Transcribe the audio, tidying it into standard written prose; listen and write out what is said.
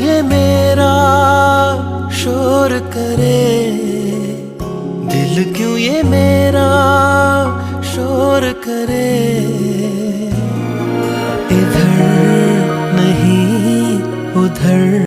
ये मेरा शोर करे, दिल क्यों ये मेरा शोर करे। इधर नहीं उधर